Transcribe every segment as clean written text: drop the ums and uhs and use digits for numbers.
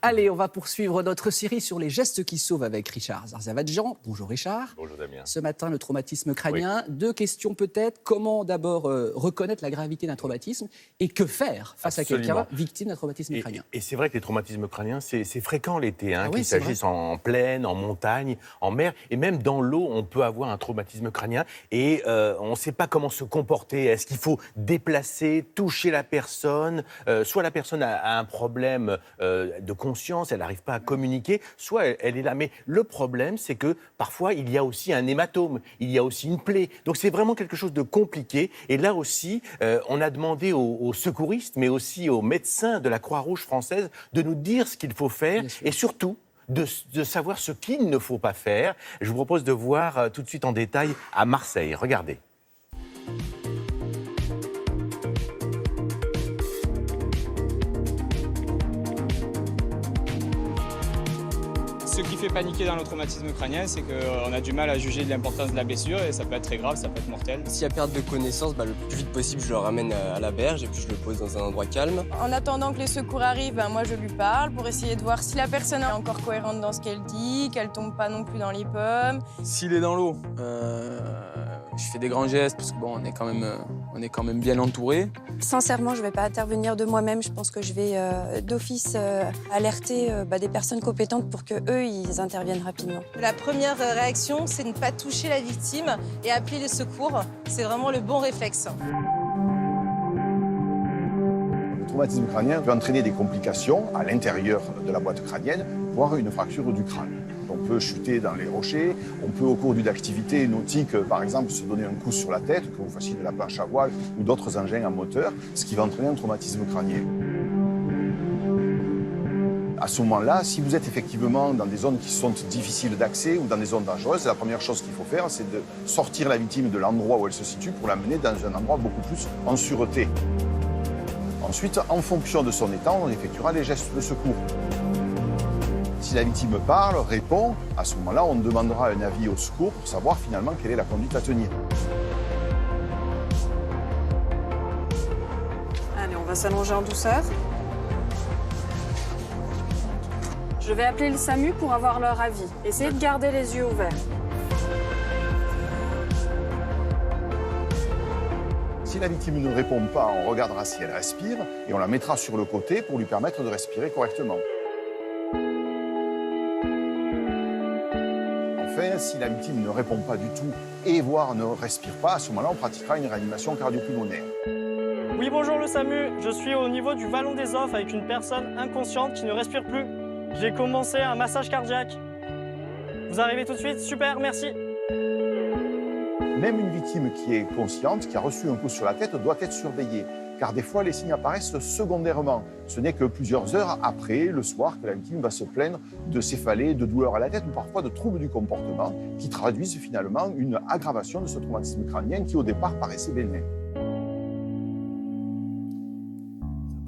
Allez, on va poursuivre notre série sur les gestes qui sauvent avec Richard Zarzavadjian. Bonjour Richard. Bonjour Damien. Ce matin, le traumatisme crânien. Oui. Deux questions peut-être. Comment d'abord reconnaître la gravité d'un traumatisme et que faire face à quelqu'un victime d'un traumatisme crânien? Et c'est vrai que les traumatismes crâniens, c'est fréquent l'été, qu'il s'agisse en plaine, en montagne, en mer, et même dans l'eau, on peut avoir un traumatisme crânien et on ne sait pas comment se comporter. Est-ce qu'il faut déplacer, toucher la personne, soit la personne a un problème de conscience, elle n'arrive pas à communiquer, soit elle est là. Mais le problème, c'est que parfois, il y a aussi un hématome, il y a aussi une plaie. Donc c'est vraiment quelque chose de compliqué. Et là aussi, on a demandé aux secouristes, mais aussi aux médecins de la Croix-Rouge française de nous dire ce qu'il faut faire et surtout de savoir ce qu'il ne faut pas faire. Je vous propose de voir tout de suite en détail à Marseille. Regardez. Ce qui fait paniquer dans le traumatisme crânien, c'est qu'on a du mal à juger de l'importance de la blessure et ça peut être très grave, ça peut être mortel. S'il y a perte de connaissance, le plus vite possible, je le ramène à la berge et puis je le pose dans un endroit calme. En attendant que les secours arrivent, moi je lui parle pour essayer de voir si la personne est encore cohérente dans ce qu'elle dit, qu'elle tombe pas non plus dans les pommes. S'il est dans l'eau, je fais des grands gestes parce que on est quand même bien entouré. Sincèrement, je ne vais pas intervenir de moi-même. Je pense que je vais d'office alerter des personnes compétentes pour qu'eux, ils interviennent rapidement. La première réaction, c'est de ne pas toucher la victime et appeler les secours. C'est vraiment le bon réflexe. Le traumatisme crânien peut entraîner des complications à l'intérieur de la boîte crânienne, voire une fracture du crâne. On peut chuter dans les rochers, on peut au cours d'une activité nautique, par exemple, se donner un coup sur la tête, que vous fassiez de la planche à voile ou d'autres engins à moteur, ce qui va entraîner un traumatisme crânien. À ce moment-là, si vous êtes effectivement dans des zones qui sont difficiles d'accès ou dans des zones dangereuses, la première chose qu'il faut faire, c'est de sortir la victime de l'endroit où elle se situe pour l'amener dans un endroit beaucoup plus en sûreté. Ensuite, en fonction de son état, on effectuera les gestes de secours. Si la victime parle, répond, à ce moment-là, on demandera un avis au secours pour savoir finalement quelle est la conduite à tenir. Allez, on va s'allonger en douceur. Je vais appeler le SAMU pour avoir leur avis. Essayez de garder les yeux ouverts. Si la victime ne répond pas, on regardera si elle respire et on la mettra sur le côté pour lui permettre de respirer correctement. Enfin, si la victime ne répond pas du tout et voire ne respire pas, à ce moment-là, on pratiquera une réanimation cardio-pulmonaire. Oui, bonjour le SAMU. Je suis au niveau du vallon des Offres avec une personne inconsciente qui ne respire plus. J'ai commencé un massage cardiaque. Vous arrivez tout de suite? Super, merci. Même une victime qui est consciente, qui a reçu un coup sur la tête, doit être surveillée. Car des fois, les signes apparaissent secondairement. Ce n'est que plusieurs heures après, le soir, que la victime va se plaindre de céphalées, de douleurs à la tête ou parfois de troubles du comportement qui traduisent finalement une aggravation de ce traumatisme crânien qui, au départ, paraissait bénin.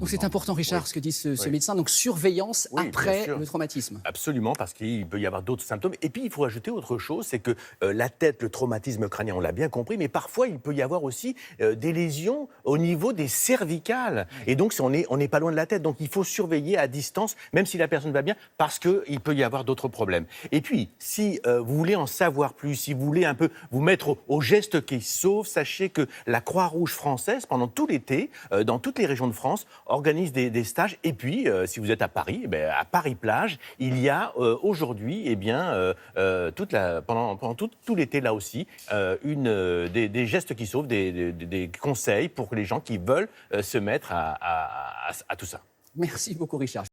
Donc c'est important, Richard, ce que dit ce médecin. Donc surveillance après le traumatisme. Absolument, parce qu'il peut y avoir d'autres symptômes. Et puis, il faut ajouter autre chose, c'est que la tête, le traumatisme crânien, on l'a bien compris, mais parfois, il peut y avoir aussi des lésions au niveau des cervicales. Et donc, on n'est pas loin de la tête. Donc, il faut surveiller à distance, même si la personne va bien, parce qu'il peut y avoir d'autres problèmes. Et puis, si vous voulez en savoir plus, si vous voulez un peu vous mettre au geste qui sauve, sachez que la Croix-Rouge française, pendant tout l'été, dans toutes les régions de France, organise des stages. Et puis, si vous êtes à Paris, à Paris-Plage, il y a aujourd'hui, pendant tout l'été, là aussi, des gestes qui sauvent, des conseils pour les gens qui veulent se mettre à tout ça. Merci beaucoup, Richard.